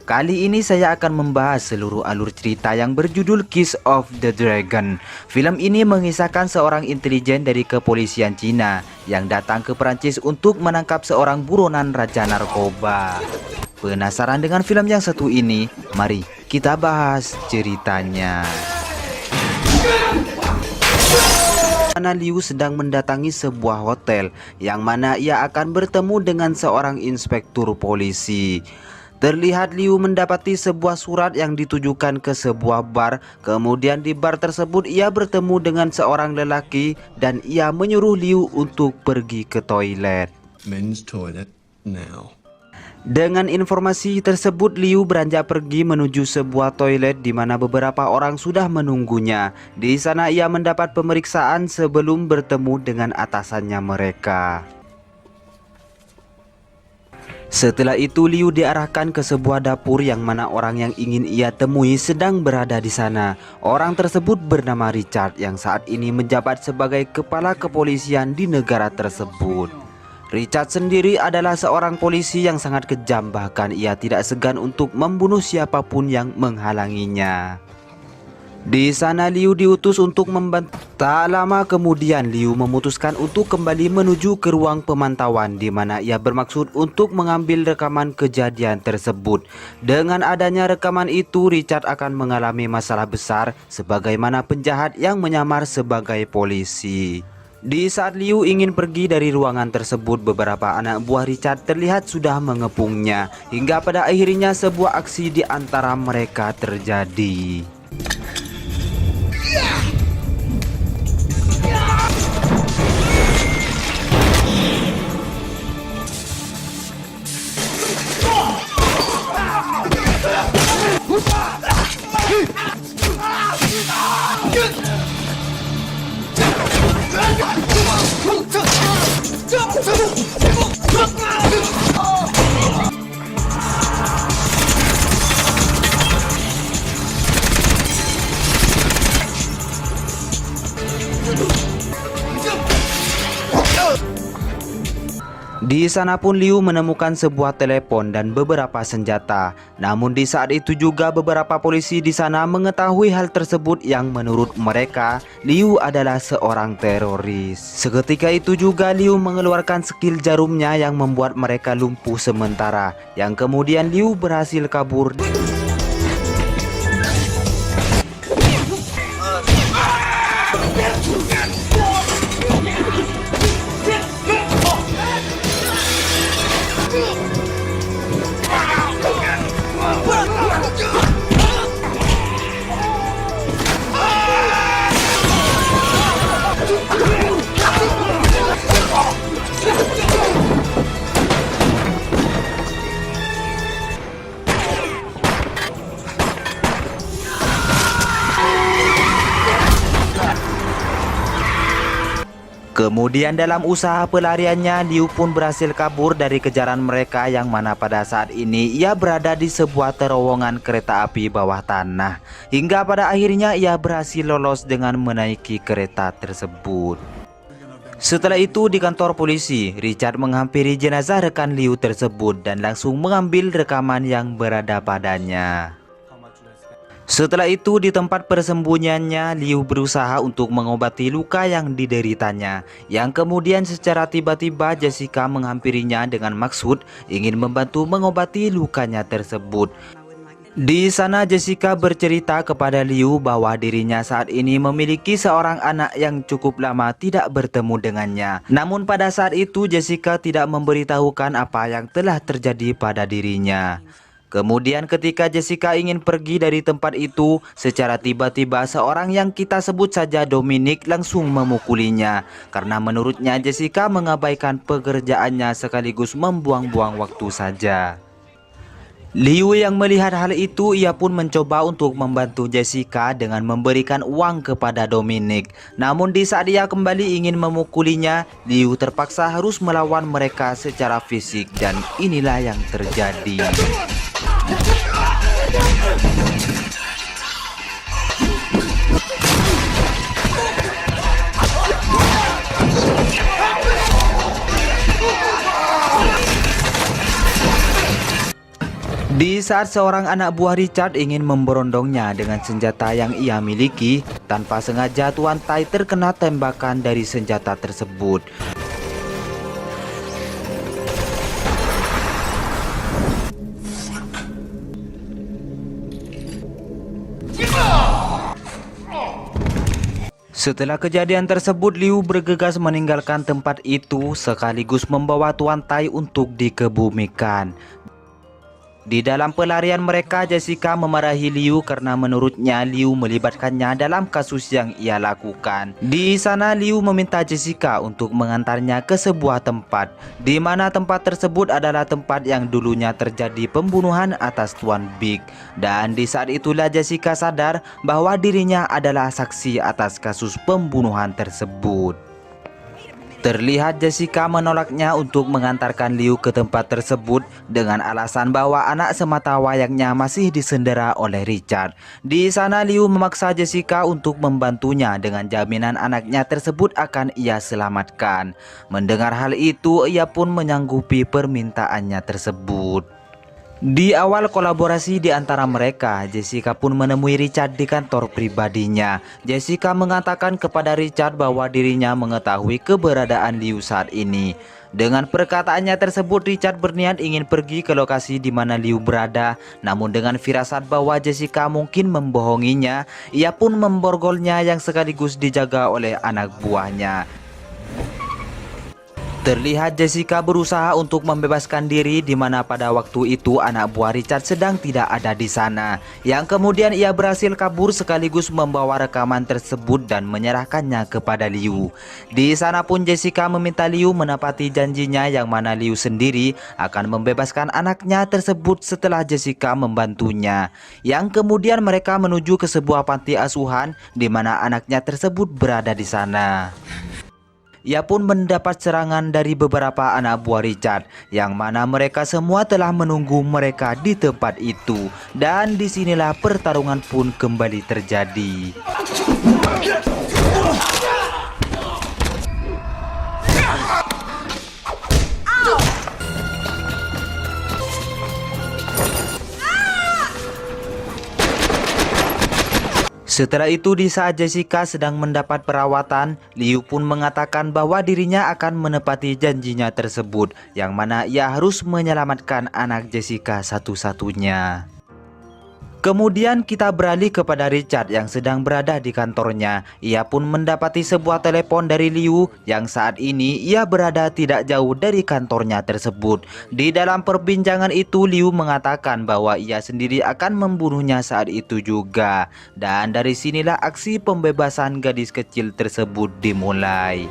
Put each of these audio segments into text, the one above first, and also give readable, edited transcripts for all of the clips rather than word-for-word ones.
Kali ini saya akan membahas seluruh alur cerita yang berjudul Kiss of the Dragon. Film ini mengisahkan seorang intelijen dari kepolisian Cina yang datang ke Perancis untuk menangkap seorang buronan raja narkoba. Penasaran dengan film yang satu ini? Mari kita bahas ceritanya. Mana Liu sedang mendatangi sebuah hotel yang mana ia akan bertemu dengan seorang inspektur polisi. Terlihat Liu mendapati sebuah surat yang ditujukan ke sebuah bar. Kemudian di bar tersebut ia bertemu dengan seorang lelaki dan ia menyuruh Liu untuk pergi ke toilet. Men's toilet now. Dengan informasi tersebut, Liu beranjak pergi menuju sebuah toilet di mana beberapa orang sudah menunggunya. Di sana ia mendapat pemeriksaan sebelum bertemu dengan atasannya mereka. Setelah itu Liu diarahkan ke sebuah dapur yang mana orang yang ingin ia temui sedang berada di sana. Orang tersebut bernama Richard yang saat ini menjabat sebagai kepala kepolisian di negara tersebut. Richard sendiri adalah seorang polisi yang sangat kejam, bahkan ia tidak segan untuk membunuh siapapun yang menghalanginya. Di sana Liu diutus untuk membantu. Tak lama kemudian Liu memutuskan untuk kembali menuju ke ruang pemantauan di mana ia bermaksud untuk mengambil rekaman kejadian tersebut. Dengan adanya rekaman itu, Richard akan mengalami masalah besar sebagaimana penjahat yang menyamar sebagai polisi. Di saat Liu ingin pergi dari ruangan tersebut, beberapa anak buah Richard terlihat sudah mengepungnya. Hingga pada akhirnya sebuah aksi di antara mereka terjadi. Di sana pun Liu menemukan sebuah telepon dan beberapa senjata. Namun di saat itu juga beberapa polisi di sana mengetahui hal tersebut yang menurut mereka Liu adalah seorang teroris. Seketika itu juga Liu mengeluarkan skill jarumnya yang membuat mereka lumpuh sementara. Yang kemudian Liu berhasil kabur. Kemudian dalam usaha pelariannya, Liu pun berhasil kabur dari kejaran mereka yang mana pada saat ini ia berada di sebuah terowongan kereta api bawah tanah. Hingga pada akhirnya ia berhasil lolos dengan menaiki kereta tersebut. Setelah itu di kantor polisi, Richard menghampiri jenazah rekan Liu tersebut dan langsung mengambil rekaman yang berada padanya. Setelah itu di tempat persembunyiannya, Liu berusaha untuk mengobati luka yang dideritanya. Yang kemudian secara tiba-tiba Jessica menghampirinya dengan maksud ingin membantu mengobati lukanya tersebut. Di sana Jessica bercerita kepada Liu bahwa dirinya saat ini memiliki seorang anak yang cukup lama tidak bertemu dengannya. Namun pada saat itu Jessica tidak memberitahukan apa yang telah terjadi pada dirinya. Kemudian ketika Jessica ingin pergi dari tempat itu, secara tiba-tiba seorang yang kita sebut saja Dominic langsung memukulinya. Karena menurutnya Jessica mengabaikan pekerjaannya sekaligus membuang-buang waktu saja. Liu yang melihat hal itu, ia pun mencoba untuk membantu Jessica dengan memberikan uang kepada Dominic. Namun di saat ia kembali ingin memukulinya, Liu terpaksa harus melawan mereka secara fisik dan inilah yang terjadi. Di saat seorang anak buah Richard ingin memberondongnya dengan senjata yang ia miliki, tanpa sengaja Tuan Tai terkena tembakan dari senjata tersebut. Setelah kejadian tersebut, Liu bergegas meninggalkan tempat itu sekaligus membawa Tuan Tai untuk dikebumikan. Di dalam pelarian mereka, Jessica memarahi Liu karena menurutnya Liu melibatkannya dalam kasus yang ia lakukan. Di sana Liu meminta Jessica untuk mengantarnya ke sebuah tempat, di mana tempat tersebut adalah tempat yang dulunya terjadi pembunuhan atas Tuan Big. Dan di saat itulah Jessica sadar bahwa dirinya adalah saksi atas kasus pembunuhan tersebut. Terlihat Jessica menolaknya untuk mengantarkan Liu ke tempat tersebut dengan alasan bahwa anak semata wayangnya masih disendera oleh Richard. Di sana Liu memaksa Jessica untuk membantunya dengan jaminan anaknya tersebut akan ia selamatkan. Mendengar hal itu, ia pun menyanggupi permintaannya tersebut. Di awal kolaborasi di antara mereka, Jessica pun menemui Richard di kantor pribadinya. Jessica mengatakan kepada Richard bahwa dirinya mengetahui keberadaan Liu saat ini. Dengan perkataannya tersebut, Richard berniat ingin pergi ke lokasi di mana Liu berada. Namun dengan firasat bahwa Jessica mungkin membohonginya, ia pun memborgolnya yang sekaligus dijaga oleh anak buahnya. Terlihat Jessica berusaha untuk membebaskan diri, di mana pada waktu itu anak buah Richard sedang tidak ada di sana. Yang kemudian ia berhasil kabur sekaligus membawa rekaman tersebut dan menyerahkannya kepada Liu. Di sana pun Jessica meminta Liu menepati janjinya, yang mana Liu sendiri akan membebaskan anaknya tersebut setelah Jessica membantunya. Yang kemudian mereka menuju ke sebuah panti asuhan di mana anaknya tersebut berada di sana. Ia pun mendapat serangan dari beberapa anak buah Richard, yang mana mereka semua telah menunggu mereka di tempat itu. Dan disinilah pertarungan pun kembali terjadi. Setelah itu, di saat Jessica sedang mendapat perawatan, Liu pun mengatakan bahwa dirinya akan menepati janjinya tersebut, yang mana ia harus menyelamatkan anak Jessica satu-satunya. Kemudian kita beralih kepada Richard yang sedang berada di kantornya. Ia pun mendapati sebuah telepon dari Liu yang saat ini ia berada tidak jauh dari kantornya tersebut. Di dalam perbincangan itu, Liu mengatakan bahwa ia sendiri akan membunuhnya saat itu juga. Dan dari sinilah aksi pembebasan gadis kecil tersebut dimulai.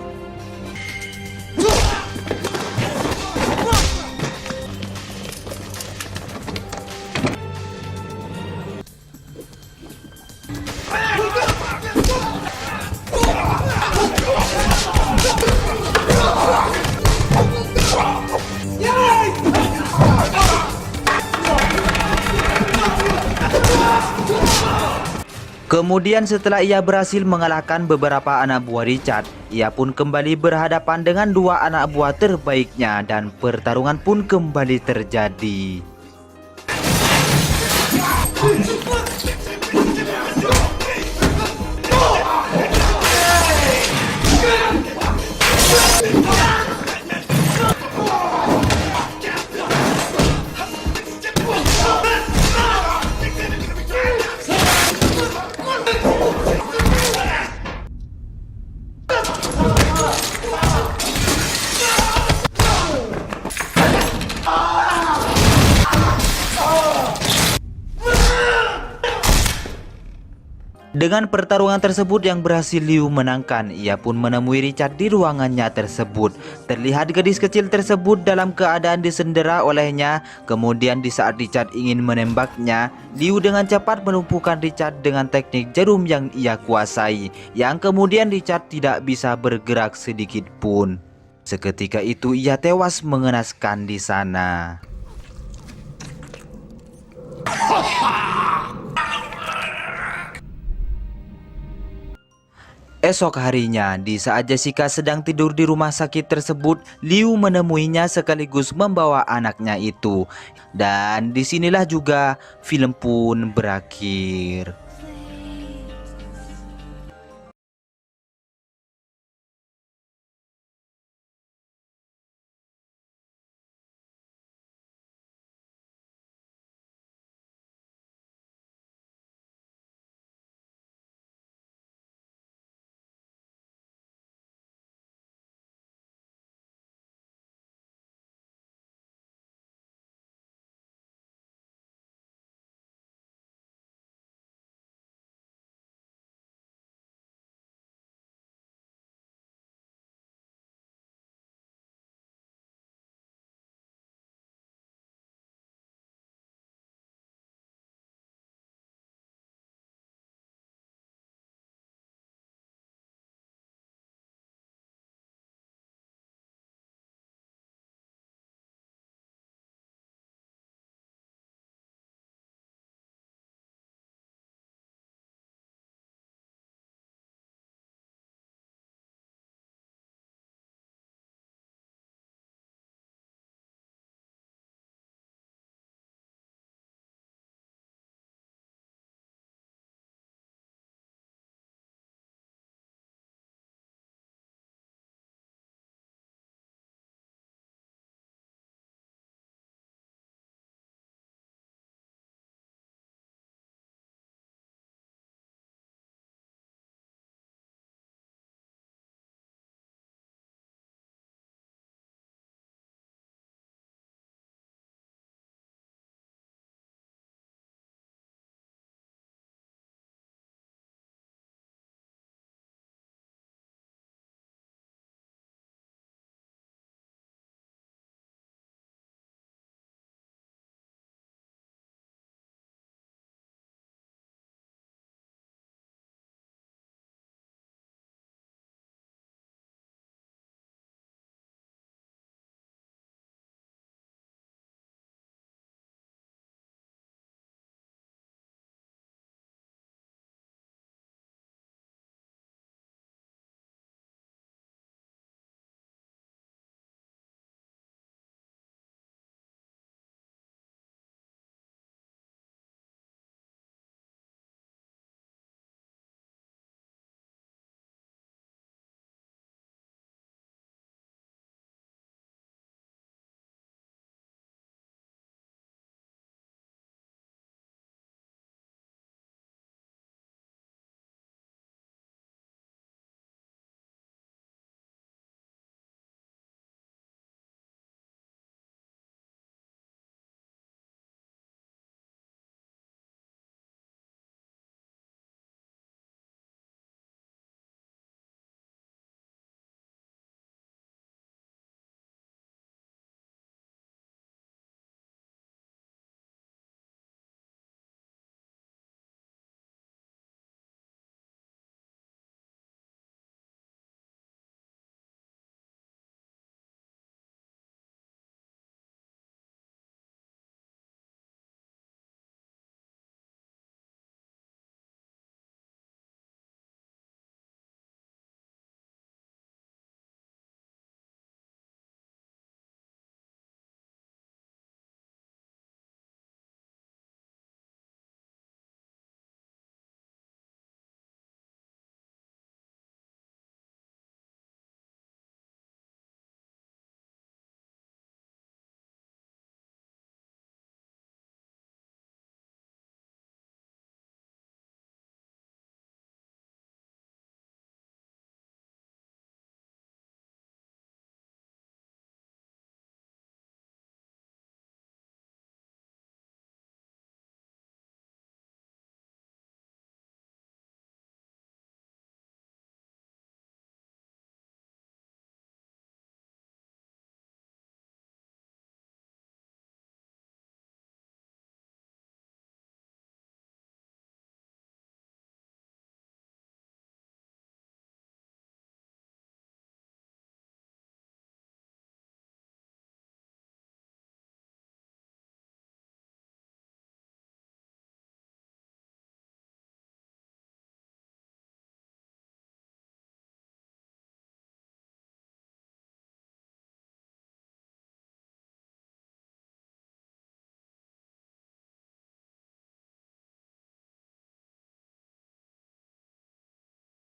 Kemudian setelah ia berhasil mengalahkan beberapa anak buah Richard, ia pun kembali berhadapan dengan dua anak buah terbaiknya dan pertarungan pun kembali terjadi. Dengan pertarungan tersebut yang berhasil Liu menangkan, ia pun menemui Richard di ruangannya tersebut. Terlihat gadis kecil tersebut dalam keadaan disendera olehnya. Kemudian di saat Richard ingin menembaknya, Liu dengan cepat melumpuhkan Richard dengan teknik jarum yang ia kuasai. Yang kemudian Richard tidak bisa bergerak sedikit pun. Seketika itu ia tewas mengenaskan di sana. Esok harinya, di saat Jessica sedang tidur di rumah sakit tersebut, Liu menemuinya sekaligus membawa anaknya itu. Dan disinilah juga film pun berakhir.